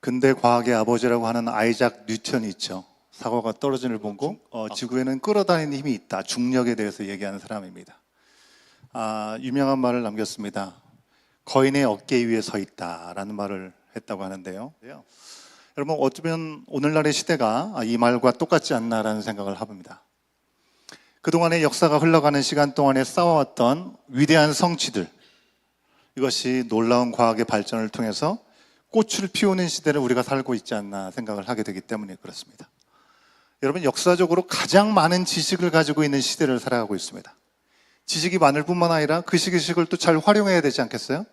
근대 과학의 아버지라고 하는 아이작 뉴턴이 있죠. 사과가 떨어지는 걸 보고 지구에는 끌어다니는 힘이 있다. 중력에 대해서 얘기하는 사람입니다. 유명한 말을 남겼습니다. 거인의 어깨 위에 서 있다라는 말을 했다고 하는데요. 여러분, 어쩌면 오늘날의 시대가 이 말과 똑같지 않나라는 생각을 해봅니다. 그동안의 역사가 흘러가는 시간 동안에 쌓아왔던 위대한 성취들, 이것이 놀라운 과학의 발전을 통해서 꽃을 피우는 시대를 우리가 살고 있지 않나 생각을 하게 되기 때문에 그렇습니다. 여러분, 역사적으로 가장 많은 지식을 가지고 있는 시대를 살아가고 있습니다. 지식이 많을 뿐만 아니라 그 지식을 또 잘 활용해야 되지 않겠어요?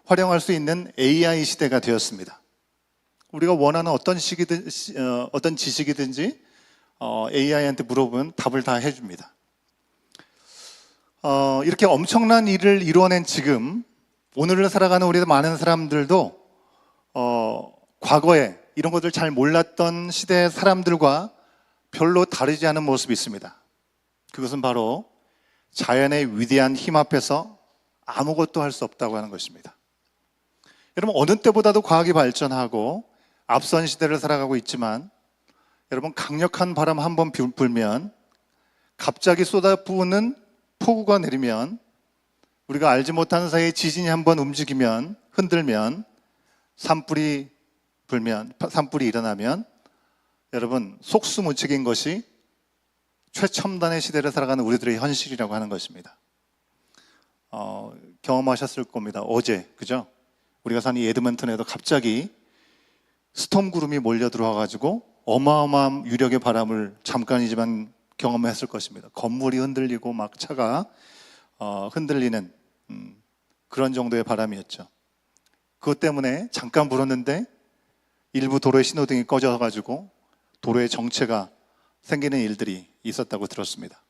활용할 수 있는 AI 시대가 되었습니다. 우리가 원하는 어떤 지식이든지 AI한테 물어보면 답을 다 해줍니다. 이렇게 엄청난 일을 이루어낸 지금 오늘을 살아가는 우리 많은 사람들도 과거에 이런 것들 잘 몰랐던 시대의 사람들과 별로 다르지 않은 모습이 있습니다. 그것은 바로 자연의 위대한 힘 앞에서 아무것도 할 수 없다고 하는 것입니다. 여러분, 어느 때보다도 과학이 발전하고 앞선 시대를 살아가고 있지만 여러분, 강력한 바람 한 번 불면, 갑자기 쏟아부으는 폭우가 내리면, 우리가 알지 못하는 사이에 지진이 한번 움직이면, 흔들면, 산불이 일어나면 여러분, 속수무책인 것이 최첨단의 시대를 살아가는 우리들의 현실이라고 하는 것입니다. 경험하셨을 겁니다. 어제, 그죠? 우리가 사는 이 에드먼턴에도 갑자기 스톰 구름이 몰려 들어와가지고 어마어마한 유력의 바람을 잠깐이지만 경험했을 것입니다. 건물이 흔들리고 막 차가 흔들리는 그런 정도의 바람이었죠. 그것 때문에 잠깐 불었는데 일부 도로의 신호등이 꺼져가지고 도로의 정체가 생기는 일들이 있었다고 들었습니다.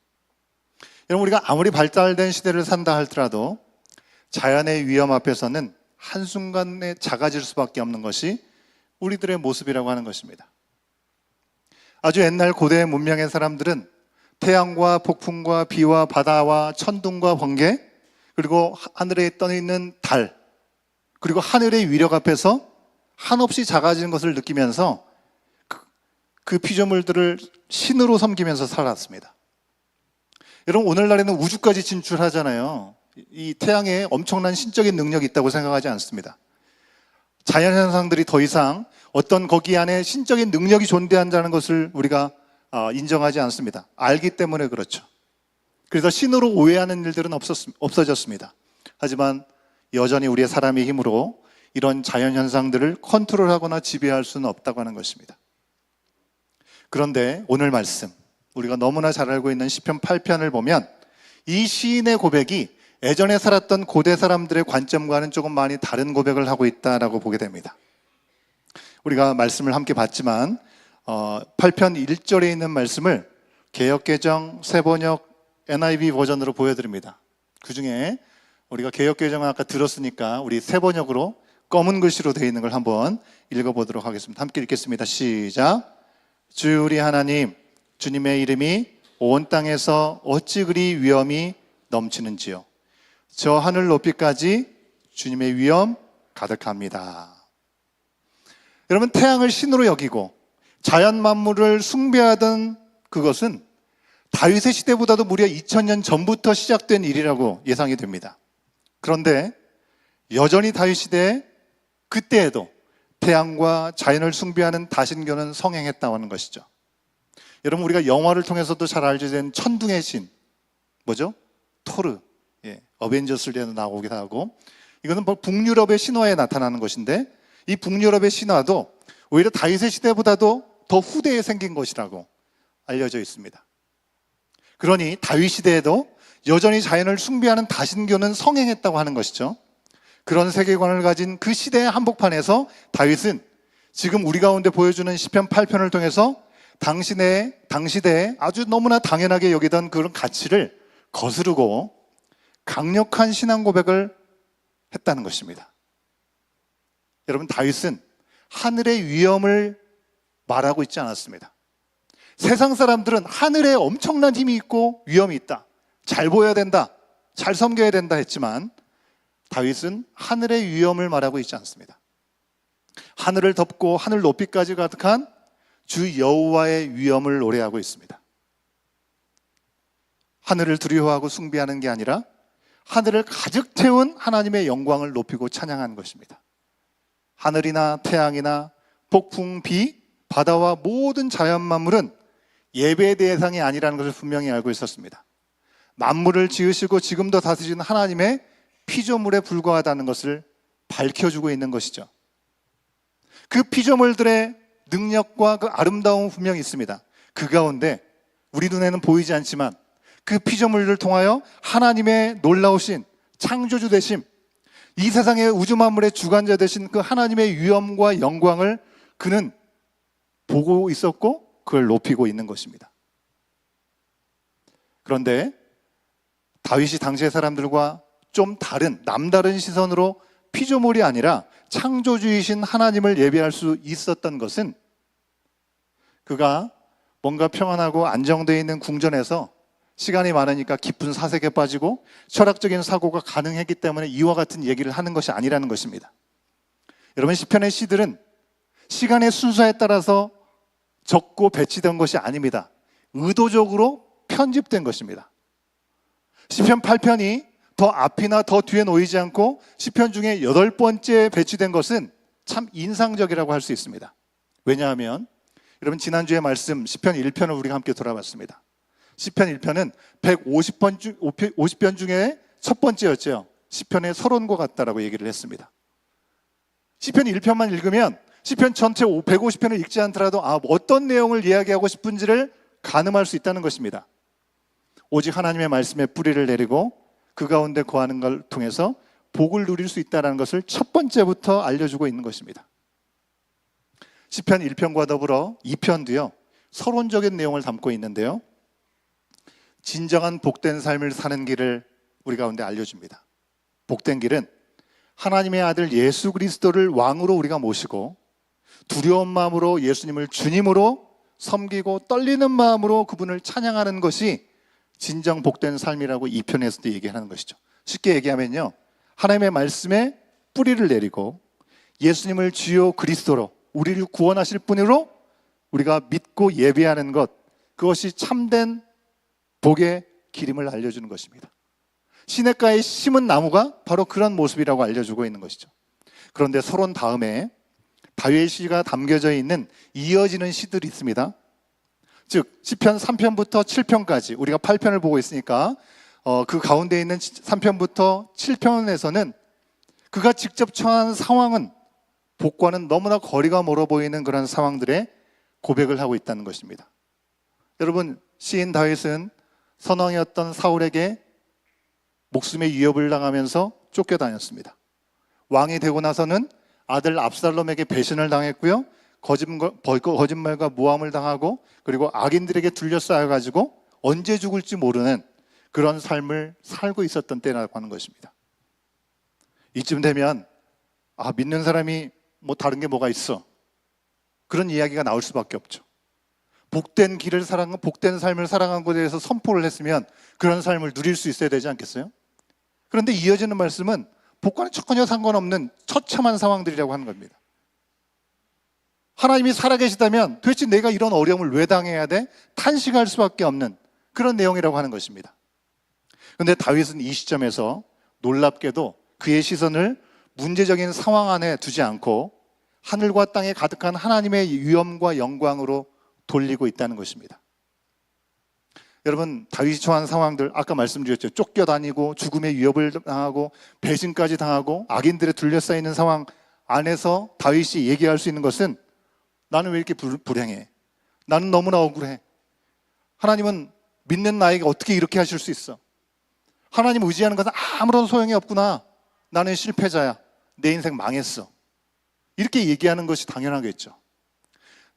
여러분, 우리가 아무리 발달된 시대를 산다 할지라도 자연의 위험 앞에서는 한순간에 작아질 수밖에 없는 것이 우리들의 모습이라고 하는 것입니다. 아주 옛날 고대 문명의 사람들은 태양과 폭풍과 비와 바다와 천둥과 번개, 그리고 하늘에 떠 있는 달, 그리고 하늘의 위력 앞에서 한없이 작아지는 것을 느끼면서 그 피조물들을 신으로 섬기면서 살았습니다. 여러분, 오늘날에는 우주까지 진출하잖아요. 이 태양에 엄청난 신적인 능력이 있다고 생각하지 않습니다. 자연현상들이 더 이상 어떤 거기 안에 신적인 능력이 존재한다는 것을 우리가 인정하지 않습니다. 알기 때문에 그렇죠. 그래서 신으로 오해하는 일들은 없어졌습니다. 하지만 여전히 우리의 사람의 힘으로 이런 자연현상들을 컨트롤하거나 지배할 수는 없다고 하는 것입니다. 그런데 오늘 말씀, 우리가 너무나 잘 알고 있는 시편 8편을 보면 이 시인의 고백이 예전에 살았던 고대 사람들의 관점과는 조금 많이 다른 고백을 하고 있다라고 보게 됩니다. 우리가 말씀을 함께 봤지만 8편 1절에 있는 말씀을 개역개정, 새번역, NIV 버전으로 보여드립니다. 그 중에 우리가 개역개정은 아까 들었으니까 우리 새번역으로 검은 글씨로 되어 있는 걸 한번 읽어보도록 하겠습니다. 함께 읽겠습니다. 시작. 주 우리 하나님, 주님의 이름이 온 땅에서 어찌 그리 위엄이 넘치는지요. 저 하늘 높이까지 주님의 위엄 가득합니다. 여러분, 태양을 신으로 여기고 자연 만물을 숭배하던 그것은 다윗의 시대보다도 무려 2000년 전부터 시작된 일이라고 예상이 됩니다. 그런데 여전히 다윗 시대에 그때에도 태양과 자연을 숭배하는 다신교는 성행했다고 하는 것이죠. 여러분, 우리가 영화를 통해서도 잘 알게 된 천둥의 신, 뭐죠? 토르, 어벤져스에도 나오기도 하고, 이거는 북유럽의 신화에 나타나는 것인데, 이 북유럽의 신화도 오히려 다윗의 시대보다도 더 후대에 생긴 것이라고 알려져 있습니다. 그러니 다윗 시대에도 여전히 자연을 숭배하는 다신교는 성행했다고 하는 것이죠. 그런 세계관을 가진 그 시대의 한복판에서 다윗은 지금 우리 가운데 보여주는 시편 8편을 통해서 당시대에 아주 너무나 당연하게 여기던 그런 가치를 거스르고 강력한 신앙 고백을 했다는 것입니다. 여러분, 다윗은 하늘의 위엄을 말하고 있지 않았습니다. 세상 사람들은 하늘에 엄청난 힘이 있고 위엄이 있다, 잘 보여야 된다, 잘 섬겨야 된다 했지만 다윗은 하늘의 위엄을 말하고 있지 않습니다. 하늘을 덮고 하늘 높이까지 가득한 주 여호와의 위엄을 노래하고 있습니다. 하늘을 두려워하고 숭배하는 게 아니라 하늘을 가득 채운 하나님의 영광을 높이고 찬양하는 것입니다. 하늘이나 태양이나 폭풍, 비, 바다와 모든 자연 만물은 예배의 대상이 아니라는 것을 분명히 알고 있었습니다. 만물을 지으시고 지금도 다스리는 하나님의 피조물에 불과하다는 것을 밝혀주고 있는 것이죠. 그 피조물들의 능력과 그 아름다움은 분명히 있습니다. 그 가운데 우리 눈에는 보이지 않지만 그 피조물들을 통하여 하나님의 놀라우신 창조주 되심, 이 세상의 우주 만물의 주관자 되신 그 하나님의 위엄과 영광을 그는 보고 있었고 그걸 높이고 있는 것입니다. 그런데 다윗이 당시의 사람들과 좀 다른 남다른 시선으로 피조물이 아니라 창조주이신 하나님을 예배할 수 있었던 것은 그가 뭔가 평안하고 안정되어 있는 궁전에서 시간이 많으니까 깊은 사색에 빠지고 철학적인 사고가 가능했기 때문에 이와 같은 얘기를 하는 것이 아니라는 것입니다. 여러분, 시편의 시들은 시간의 순서에 따라서 적고 배치된 것이 아닙니다. 의도적으로 편집된 것입니다. 시편 8편이 더 앞이나 더 뒤에 놓이지 않고 시편 중에 8번째 배치된 것은 참 인상적이라고 할 수 있습니다. 왜냐하면 여러분, 지난주에 말씀 시편 1편을 우리가 함께 돌아봤습니다. 시편 1편은 150편 중에 첫 번째였죠. 시편의 서론과 같다라고 얘기를 했습니다. 시편 1편만 읽으면 시편 전체 150편을 읽지 않더라도 어떤 내용을 이야기하고 싶은지를 가늠할 수 있다는 것입니다. 오직 하나님의 말씀에 뿌리를 내리고 그 가운데 거하는 걸 통해서 복을 누릴 수 있다는 것을 첫 번째부터 알려주고 있는 것입니다. 시편 1편과 더불어 2편도요, 서론적인 내용을 담고 있는데요, 진정한 복된 삶을 사는 길을 우리 가운데 알려줍니다. 복된 길은 하나님의 아들 예수 그리스도를 왕으로 우리가 모시고 두려운 마음으로 예수님을 주님으로 섬기고 떨리는 마음으로 그분을 찬양하는 것이 진정 복된 삶이라고 2편에서도 얘기하는 것이죠. 쉽게 얘기하면요, 하나님의 말씀에 뿌리를 내리고 예수님을 주요 그리스도로 우리를 구원하실 분으로 우리가 믿고 예배하는 것, 그것이 참된 복의 기림을 알려주는 것입니다. 시냇가에 심은 나무가 바로 그런 모습이라고 알려주고 있는 것이죠. 그런데 서론 다음에 다윗의 시가 담겨져 있는 이어지는 시들이 있습니다. 즉 시편 3편부터 7편까지, 우리가 8편을 보고 있으니까 그 가운데 있는 3편부터 7편에서는 그가 직접 처한 상황은 복과는 너무나 거리가 멀어 보이는 그런 상황들의 고백을 하고 있다는 것입니다. 여러분, 시인 다윗은 선왕이었던 사울에게 목숨의 위협을 당하면서 쫓겨다녔습니다. 왕이 되고 나서는 아들 압살롬에게 배신을 당했고요, 거짓말과 모함을 당하고 그리고 악인들에게 둘러싸여가지고 언제 죽을지 모르는 그런 삶을 살고 있었던 때라고 하는 것입니다. 이쯤 되면 믿는 사람이 다른 게 뭐가 있어, 그런 이야기가 나올 수밖에 없죠. 복된 길을 살아가고 복된 삶을 살아간 것에 대해서 선포를 했으면 그런 삶을 누릴 수 있어야 되지 않겠어요? 그런데 이어지는 말씀은 복과는 전혀 상관없는 처참한 상황들이라고 하는 겁니다. 하나님이 살아계시다면 도대체 내가 이런 어려움을 왜 당해야 돼? 탄식할 수밖에 없는 그런 내용이라고 하는 것입니다. 그런데 다윗은 이 시점에서 놀랍게도 그의 시선을 문제적인 상황 안에 두지 않고 하늘과 땅에 가득한 하나님의 위엄과 영광으로 돌리고 있다는 것입니다. 여러분, 다윗이 처한 상황들 아까 말씀드렸죠. 쫓겨다니고 죽음의 위협을 당하고 배신까지 당하고 악인들에 둘러싸이는 상황 안에서 다윗이 얘기할 수 있는 것은 나는 왜 이렇게 불행해? 나는 너무나 억울해. 하나님은 믿는 나에게 어떻게 이렇게 하실 수 있어? 하나님 의지하는 것은 아무런 소용이 없구나. 나는 실패자야. 내 인생 망했어. 이렇게 얘기하는 것이 당연하겠죠.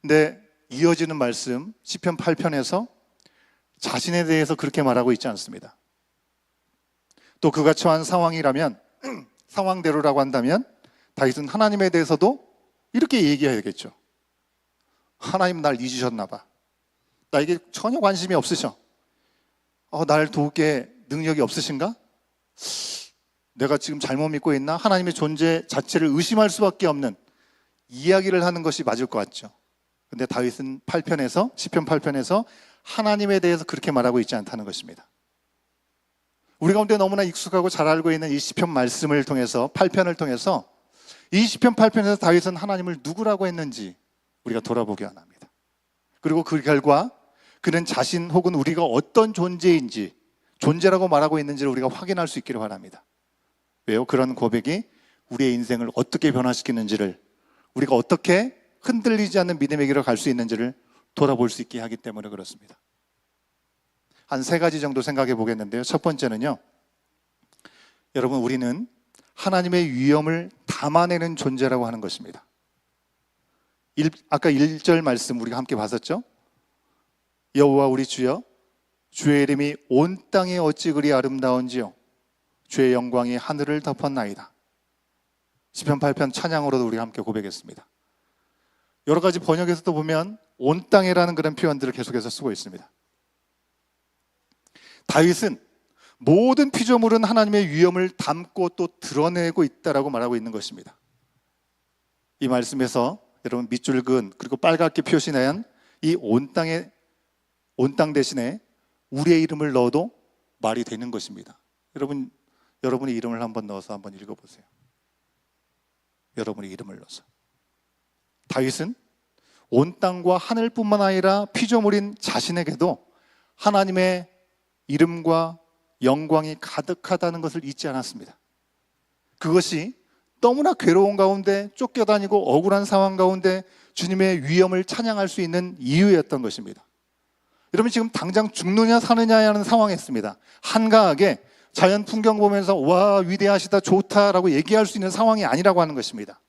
근데 이어지는 말씀 시편 8편에서 자신에 대해서 그렇게 말하고 있지 않습니다. 또 그가 처한 상황이라면 상황대로라고 한다면 다윗은 하나님에 대해서도 이렇게 얘기해야겠죠. 하나님 날 잊으셨나 봐. 나에게 전혀 관심이 없으셔. 날 도우게 능력이 없으신가? 내가 지금 잘못 믿고 있나? 하나님의 존재 자체를 의심할 수밖에 없는 이야기를 하는 것이 맞을 것 같죠. 근데 다윗은 시편 8편에서 하나님에 대해서 그렇게 말하고 있지 않다는 것입니다. 우리 가운데 너무나 익숙하고 잘 알고 있는 이 시편 말씀을 통해서 8편을 통해서 이 시편 8편에서 다윗은 하나님을 누구라고 했는지 우리가 돌아보기 원합니다. 그리고 그 결과 그는 자신 혹은 우리가 어떤 존재인지, 존재라고 말하고 있는지를 우리가 확인할 수 있기를 바랍니다. 왜요? 그런 고백이 우리의 인생을 어떻게 변화시키는지를, 우리가 어떻게 흔들리지 않는 믿음의 길을 갈 수 있는지를 돌아볼 수 있게 하기 때문에 그렇습니다. 한 3가지 정도 생각해 보겠는데요. 첫 번째는요, 여러분, 우리는 하나님의 위엄을 담아내는 존재라고 하는 것입니다. 아까 1절 말씀 우리가 함께 봤었죠? 여호와 우리 주여, 주의 이름이 온 땅에 어찌 그리 아름다운지요, 주의 영광이 하늘을 덮었나이다. 시편 8편 찬양으로도 우리가 함께 고백했습니다. 여러 가지 번역에서도 보면 온 땅이라는 그런 표현들을 계속해서 쓰고 있습니다. 다윗은 모든 피조물은 하나님의 위엄을 담고 또 드러내고 있다라고 말하고 있는 것입니다. 이 말씀에서 여러분 밑줄근 그리고 빨갛게 표시된 이 온 땅 대신에 우리의 이름을 넣어도 말이 되는 것입니다. 여러분의 이름을 한번 넣어서 한번 읽어보세요. 여러분의 이름을 넣어서. 다윗은 온 땅과 하늘뿐만 아니라 피조물인 자신에게도 하나님의 이름과 영광이 가득하다는 것을 잊지 않았습니다. 그것이 너무나 괴로운 가운데 쫓겨다니고 억울한 상황 가운데 주님의 위엄을 찬양할 수 있는 이유였던 것입니다. 여러분, 지금 당장 죽느냐 사느냐 하는 상황에 있습니다. 한가하게 자연 풍경 보면서 와 위대하시다 좋다라고 얘기할 수 있는 상황이 아니라고 하는 것입니다.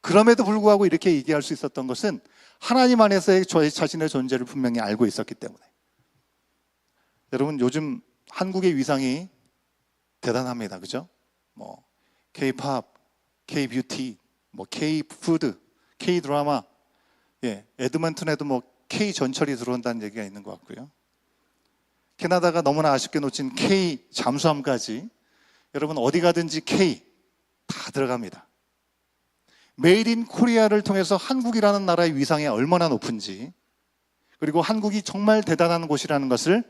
그럼에도 불구하고 이렇게 얘기할 수 있었던 것은 하나님 안에서의 저희 자신의 존재를 분명히 알고 있었기 때문에. 여러분, 요즘 한국의 위상이 대단합니다. 그죠? K-팝, K-뷰티, K-푸드, K-드라마, 에드먼튼에도 K-전철이 들어온다는 얘기가 있는 것 같고요. 캐나다가 너무나 아쉽게 놓친 K-잠수함까지 여러분 어디 가든지 K 다 들어갑니다. 메이드 인 코리아를 통해서 한국이라는 나라의 위상이 얼마나 높은지, 그리고 한국이 정말 대단한 곳이라는 것을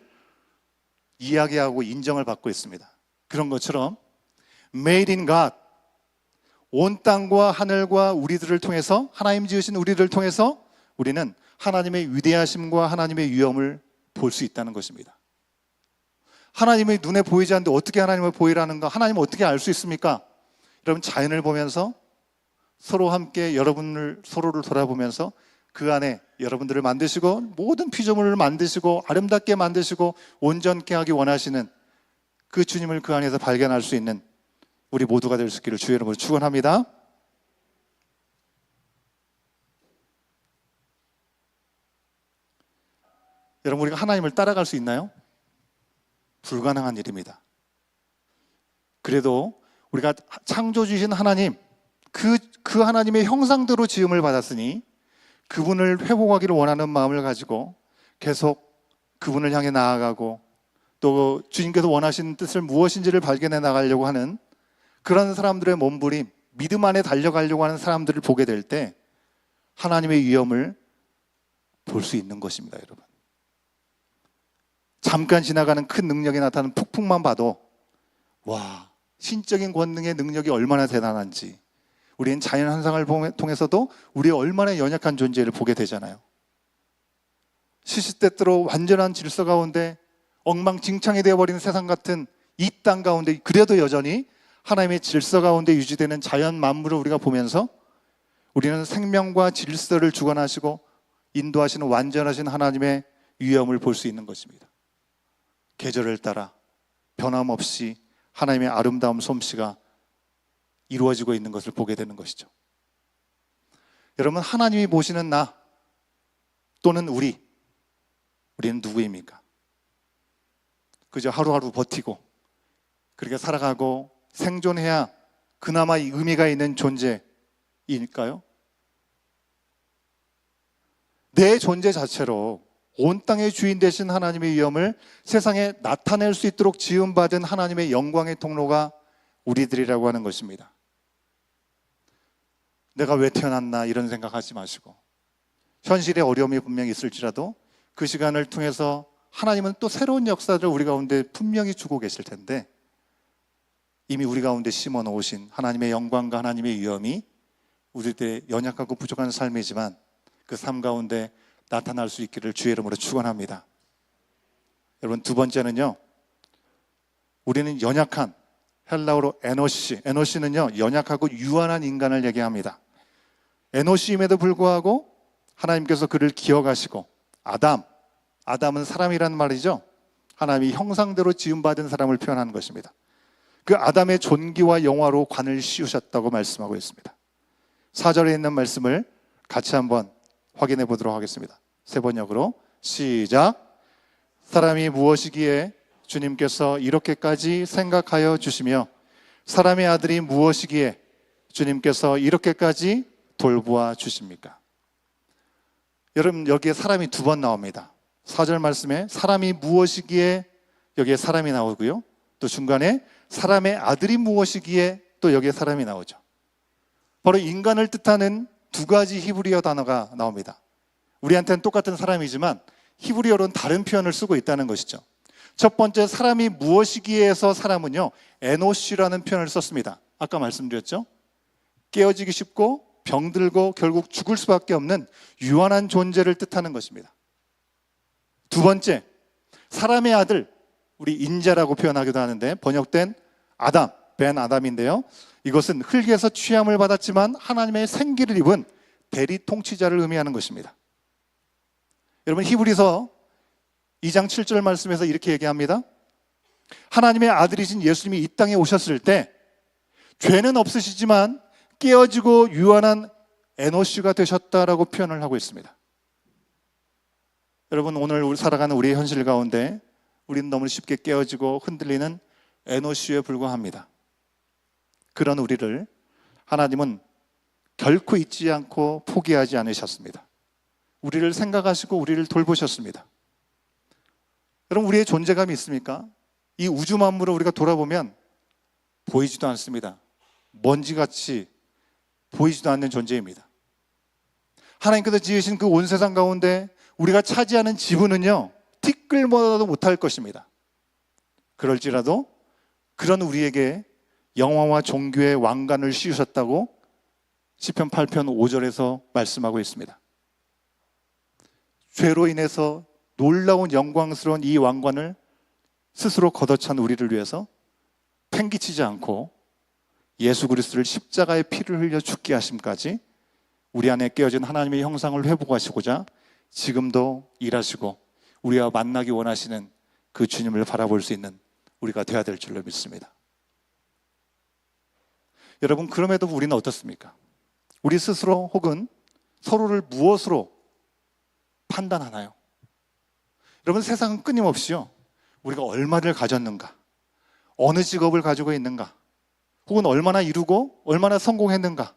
이야기하고 인정을 받고 있습니다. 그런 것처럼 Made in God, 온 땅과 하늘과 우리들을 통해서, 하나님 지으신 우리들을 통해서 우리는 하나님의 위대하심과 하나님의 위엄을 볼 수 있다는 것입니다. 하나님의 눈에 보이지 않는데 어떻게 하나님을 보이라는가? 하나님을 어떻게 알 수 있습니까? 여러분, 자연을 보면서 서로 함께 서로를 돌아보면서 그 안에 여러분들을 만드시고 모든 피조물을 만드시고 아름답게 만드시고 온전케 하기 원하시는 그 주님을 그 안에서 발견할 수 있는 우리 모두가 될 수 있기를 주의 이름으로 축원합니다. 여러분, 우리가 하나님을 따라갈 수 있나요? 불가능한 일입니다. 그래도 우리가 창조주신 하나님, 그 하나님의 형상대로 지음을 받았으니 그분을 회복하기를 원하는 마음을 가지고 계속 그분을 향해 나아가고 또 주님께서 원하시는 뜻을 무엇인지를 발견해 나가려고 하는 그런 사람들의 몸부림, 믿음 안에 달려가려고 하는 사람들을 보게 될 때 하나님의 위엄을 볼 수 있는 것입니다. 여러분, 잠깐 지나가는 큰 능력이 나타나는 폭풍만 봐도 와, 신적인 권능의 능력이 얼마나 대단한지, 우리는 자연 현상을 통해서도 우리의 얼마나 연약한 존재를 보게 되잖아요. 시시때때로 완전한 질서 가운데 엉망진창이 되어버리는 세상 같은 이 땅 가운데 그래도 여전히 하나님의 질서 가운데 유지되는 자연 만물을 우리가 보면서 우리는 생명과 질서를 주관하시고 인도하시는 완전하신 하나님의 위엄을 볼 수 있는 것입니다. 계절을 따라 변함없이 하나님의 아름다운 솜씨가 이루어지고 있는 것을 보게 되는 것이죠. 여러분, 하나님이 보시는 나 또는 우리는 누구입니까? 그저 하루하루 버티고 그렇게 살아가고 생존해야 그나마 의미가 있는 존재일까요? 내 존재 자체로 온 땅의 주인 되신 하나님의 위엄을 세상에 나타낼 수 있도록 지음받은 하나님의 영광의 통로가 우리들이라고 하는 것입니다. 내가 왜 태어났나 이런 생각하지 마시고, 현실의 어려움이 분명히 있을지라도 그 시간을 통해서 하나님은 또 새로운 역사를 우리 가운데 분명히 주고 계실 텐데, 이미 우리 가운데 심어 놓으신 하나님의 영광과 하나님의 위엄이 우리들의 연약하고 부족한 삶이지만 그 삶 가운데 나타날 수 있기를 주의 이름으로 축원합니다. 여러분, 두 번째는요, 우리는 연약한, 헬라어로 에노시, 에노시는요 연약하고 유한한 인간을 얘기합니다. 에노시임에도 불구하고 하나님께서 그를 기억하시고, 아담은 사람이라는 말이죠. 하나님이 형상대로 지음받은 사람을 표현하는 것입니다. 그 아담의 존귀와 영화로 관을 씌우셨다고 말씀하고 있습니다. 4절에 있는 말씀을 같이 한번 확인해 보도록 하겠습니다. 세 번역으로 시작. 사람이 무엇이기에 주님께서 이렇게까지 생각하여 주시며 사람의 아들이 무엇이기에 주님께서 이렇게까지 돌보아 주십니까? 여러분, 여기에 사람이 두 번 나옵니다. 4절 말씀에 사람이 무엇이기에 여기에 사람이 나오고요, 또 중간에 사람의 아들이 무엇이기에 또 여기에 사람이 나오죠. 바로 인간을 뜻하는 두 가지 히브리어 단어가 나옵니다. 우리한테는 똑같은 사람이지만 히브리어로는 다른 표현을 쓰고 있다는 것이죠. 첫 번째, 사람이 무엇이기에서 사람은요 에노시라는 표현을 썼습니다. 아까 말씀드렸죠. 깨어지기 쉽고 병들고 결국 죽을 수밖에 없는 유한한 존재를 뜻하는 것입니다. 두 번째, 사람의 아들, 우리 인자라고 표현하기도 하는데 번역된 아담, 벤 아담인데요, 이것은 흙에서 취함을 받았지만 하나님의 생기를 입은 대리 통치자를 의미하는 것입니다. 여러분, 히브리서 2장 7절 말씀에서 이렇게 얘기합니다. 하나님의 아들이신 예수님이 이 땅에 오셨을 때 죄는 없으시지만 깨어지고 유한한 에노시가 되셨다라고 표현을 하고 있습니다. 여러분, 오늘 살아가는 우리의 현실 가운데 우리는 너무 쉽게 깨어지고 흔들리는 에노시에 불과합니다. 그런 우리를 하나님은 결코 잊지 않고 포기하지 않으셨습니다. 우리를 생각하시고 우리를 돌보셨습니다. 여러분, 우리의 존재감이 있습니까? 이 우주 만물을 우리가 돌아보면 보이지도 않습니다. 먼지같이 보이지도 않는 존재입니다. 하나님께서 지으신 그 온 세상 가운데 우리가 차지하는 지분은요 티끌보다도 못할 것입니다. 그럴지라도 그런 우리에게 영화와 종교의 왕관을 씌우셨다고 시편 8편 5절에서 말씀하고 있습니다. 죄로 인해서 놀라운 영광스러운 이 왕관을 스스로 걷어찬 우리를 위해서 팽기치지 않고 예수 그리스도를 십자가의 피를 흘려 죽게 하심까지 우리 안에 깨어진 하나님의 형상을 회복하시고자 지금도 일하시고 우리와 만나기 원하시는 그 주님을 바라볼 수 있는 우리가 되어야 될 줄로 믿습니다. 여러분, 그럼에도 우리는 어떻습니까? 우리 스스로 혹은 서로를 무엇으로 판단하나요? 여러분, 세상은 끊임없이요 우리가 얼마를 가졌는가, 어느 직업을 가지고 있는가, 혹은 얼마나 이루고 얼마나 성공했는가,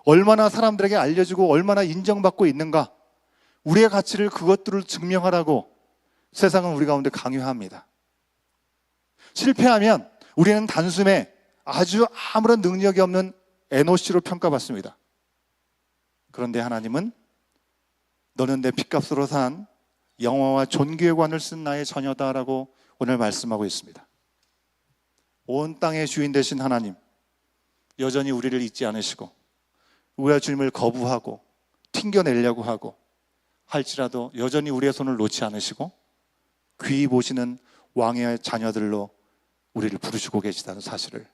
얼마나 사람들에게 알려지고 얼마나 인정받고 있는가, 우리의 가치를 그것들을 증명하라고 세상은 우리 가운데 강요합니다. 실패하면 우리는 단숨에 아주 아무런 능력이 없는 에노시로 평가받습니다. 그런데 하나님은 너는 내 핏값으로 산 영화와 존귀의 관을 쓴 나의 자녀다라고 오늘 말씀하고 있습니다. 온 땅의 주인 되신 하나님, 여전히 우리를 잊지 않으시고 우리가 주님을 거부하고 튕겨내려고 하고 할지라도 여전히 우리의 손을 놓지 않으시고 귀히 보시는 왕의 자녀들로 우리를 부르시고 계시다는 사실을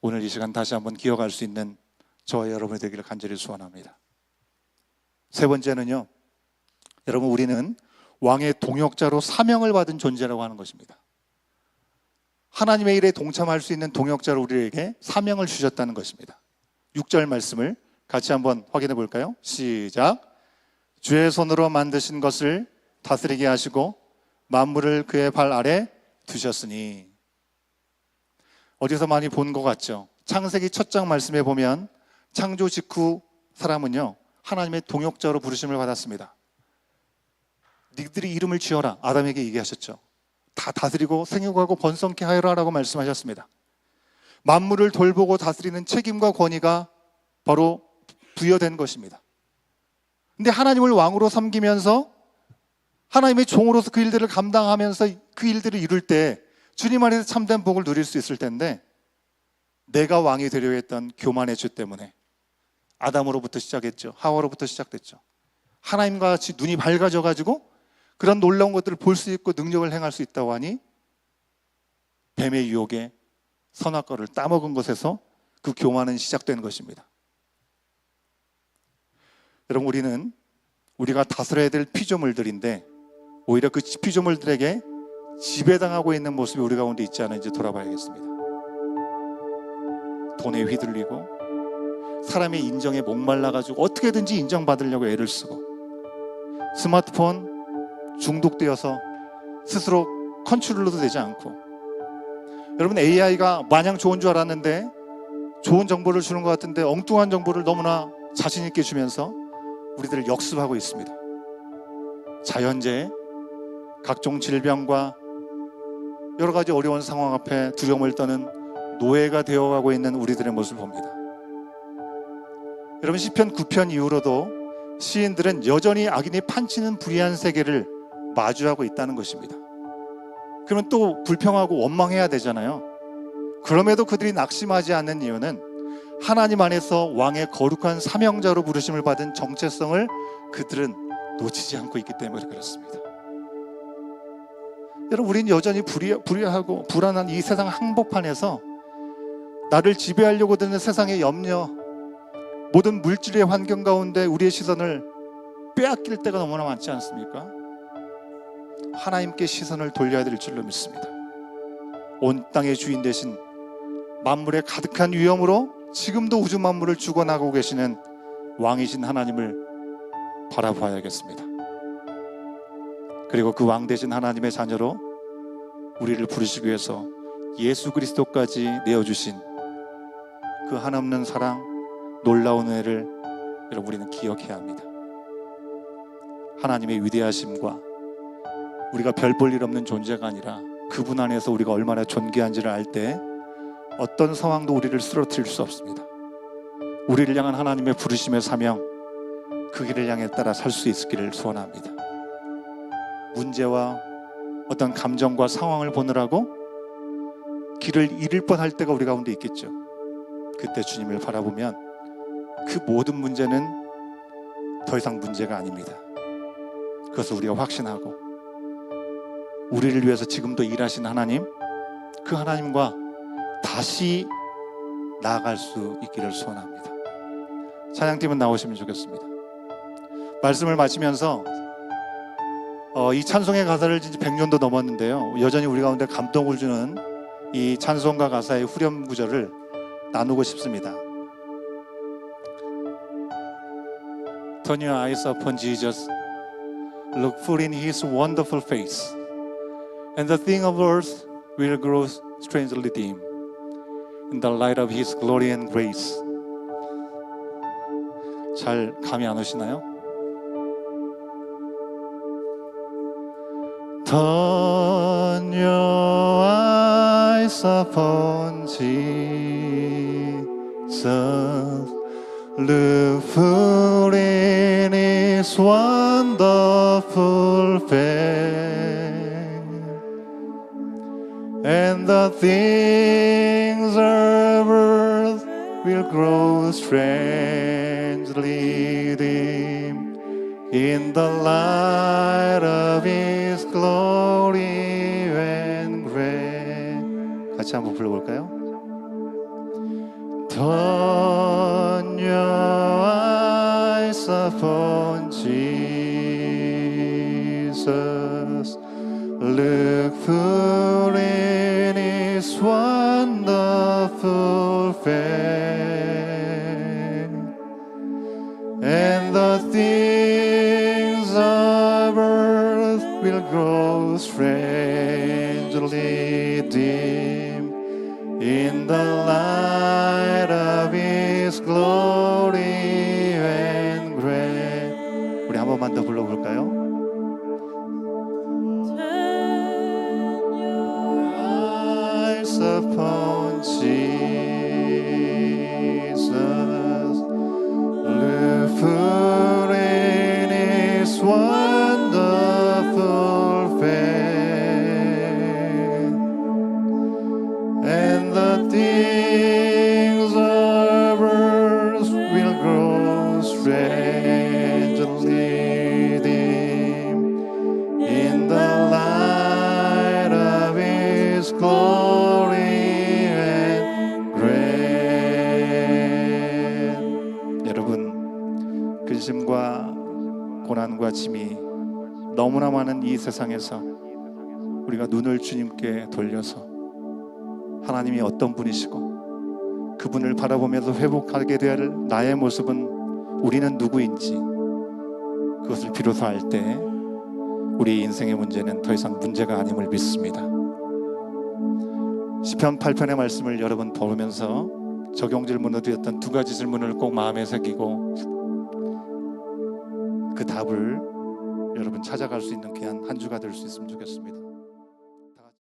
오늘 이 시간 다시 한번 기억할 수 있는 저와 여러분이 되기를 간절히 소원합니다. 세 번째는요, 여러분, 우리는 왕의 동역자로 사명을 받은 존재라고 하는 것입니다. 하나님의 일에 동참할 수 있는 동역자로 우리에게 사명을 주셨다는 것입니다. 6절 말씀을 같이 한번 확인해 볼까요? 시작. 주의 손으로 만드신 것을 다스리게 하시고 만물을 그의 발 아래 두셨으니. 어디서 많이 본 것 같죠? 창세기 첫 장 말씀에 보면 창조 직후 사람은요 하나님의 동역자로 부르심을 받았습니다. 너희들이 이름을 지어라, 아담에게 얘기하셨죠. 다 다스리고 생육하고 번성케 하여라 라고 말씀하셨습니다. 만물을 돌보고 다스리는 책임과 권위가 바로 부여된 것입니다. 근데 하나님을 왕으로 섬기면서 하나님의 종으로서 그 일들을 감당하면서 그 일들을 이룰 때 주님 안에서 참된 복을 누릴 수 있을 텐데, 내가 왕이 되려 했던 교만의 죄 때문에 아담으로부터 시작했죠. 하와로부터 시작됐죠. 하나님과 같이 눈이 밝아져 가지고 그런 놀라운 것들을 볼 수 있고 능력을 행할 수 있다고 하니 뱀의 유혹에 선악과를 따먹은 것에서 그 교만은 시작된 것입니다. 여러분, 우리가 다스려야 될 피조물들인데 오히려 그 피조물들에게 지배당하고 있는 모습이 우리 가운데 있지 않은지 돌아봐야겠습니다. 돈에 휘둘리고 사람의 인정에 목말라가지고 어떻게든지 인정받으려고 애를 쓰고, 스마트폰 중독되어서 스스로 컨트롤도 되지 않고, 여러분 AI가 마냥 좋은 줄 알았는데 좋은 정보를 주는 것 같은데 엉뚱한 정보를 너무나 자신 있게 주면서 우리들을 역습하고 있습니다. 자연재해, 각종 질병과 여러 가지 어려운 상황 앞에 두려움을 떠는 노예가 되어가고 있는 우리들의 모습을 봅니다. 여러분, 시편 9편 이후로도 시인들은 여전히 악인이 판치는 불의한 세계를 마주하고 있다는 것입니다. 그러면 또 불평하고 원망해야 되잖아요. 그럼에도 그들이 낙심하지 않는 이유는 하나님 안에서 왕의 거룩한 사명자로 부르심을 받은 정체성을 그들은 놓치지 않고 있기 때문에 그렇습니다. 여러분, 우리는 여전히 불의하고 불안한 이 세상 한복판에서 나를 지배하려고 드는 세상의 염려, 모든 물질의 환경 가운데 우리의 시선을 빼앗길 때가 너무나 많지 않습니까? 하나님께 시선을 돌려야 될 줄로 믿습니다. 온 땅의 주인 되신 만물의 가득한 위엄으로 지금도 우주 만물을 주관하고 계시는 왕이신 하나님을 바라봐야겠습니다. 그리고 그 왕 되신 하나님의 자녀로 우리를 부르시기 위해서 예수 그리스도까지 내어주신 그 한없는 사랑, 놀라운 은혜를 여러분 우리는 기억해야 합니다. 하나님의 위대하심과 우리가 별 볼 일 없는 존재가 아니라 그분 안에서 우리가 얼마나 존귀한지를 알 때 어떤 상황도 우리를 쓰러뜨릴 수 없습니다. 우리를 향한 하나님의 부르심의 사명, 그 길을 향해 따라 살 수 있기를 소원합니다. 문제와 어떤 감정과 상황을 보느라고 길을 잃을 뻔할 때가 우리 가운데 있겠죠. 그때 주님을 바라보면 그 모든 문제는 더 이상 문제가 아닙니다. 그것을 우리가 확신하고 우리를 위해서 지금도 일하신 하나님, 그 하나님과 다시 나아갈 수 있기를 소원합니다. 찬양팀은 나오시면 좋겠습니다. 말씀을 마치면서 이 찬송의 가사를 이제 100년도 넘었는데요, 여전히 우리 가운데 감동을 주는 이 찬송가 가사의 후렴 구절을 나누고 싶습니다. Turn your eyes upon Jesus, look full in His wonderful face, and the things of earth will grow strangely dim in the light of His glory and grace. 잘 감이 안 오시나요? Turn your eyes upon Jesus, look full in His wonderful face, and the things of earth will grow strangely dim in the light of His glory and grace. 같이 한번 불러볼까요? Turn your eyes upon Jesus, look full in His wonderful face, and the things of earth will grow strangely dim in the light of His glory and grace. 우리 한 번만 더 불러볼까요? Turn your eyes upon Jesus, strength lead him in the light of his glory and grace. 여러분, 근심과 고난과 짐이 너무나 많은 이 세상에서 우리가 눈을 주님께 돌려서 하나님이 어떤 분이시고 그분을 바라보면서 회복하게 될 나의 모습은 우리는 누구인지 그것을 비로소 알 때 우리 인생의 문제는 더 이상 문제가 아님을 믿습니다. 시편 8편의 말씀을 여러분 보면서 적용 질문으로 드렸던 두 가지 질문을 꼭 마음에 새기고 그 답을 여러분 찾아갈 수 있는 귀한 한 주가 될 수 있으면 좋겠습니다.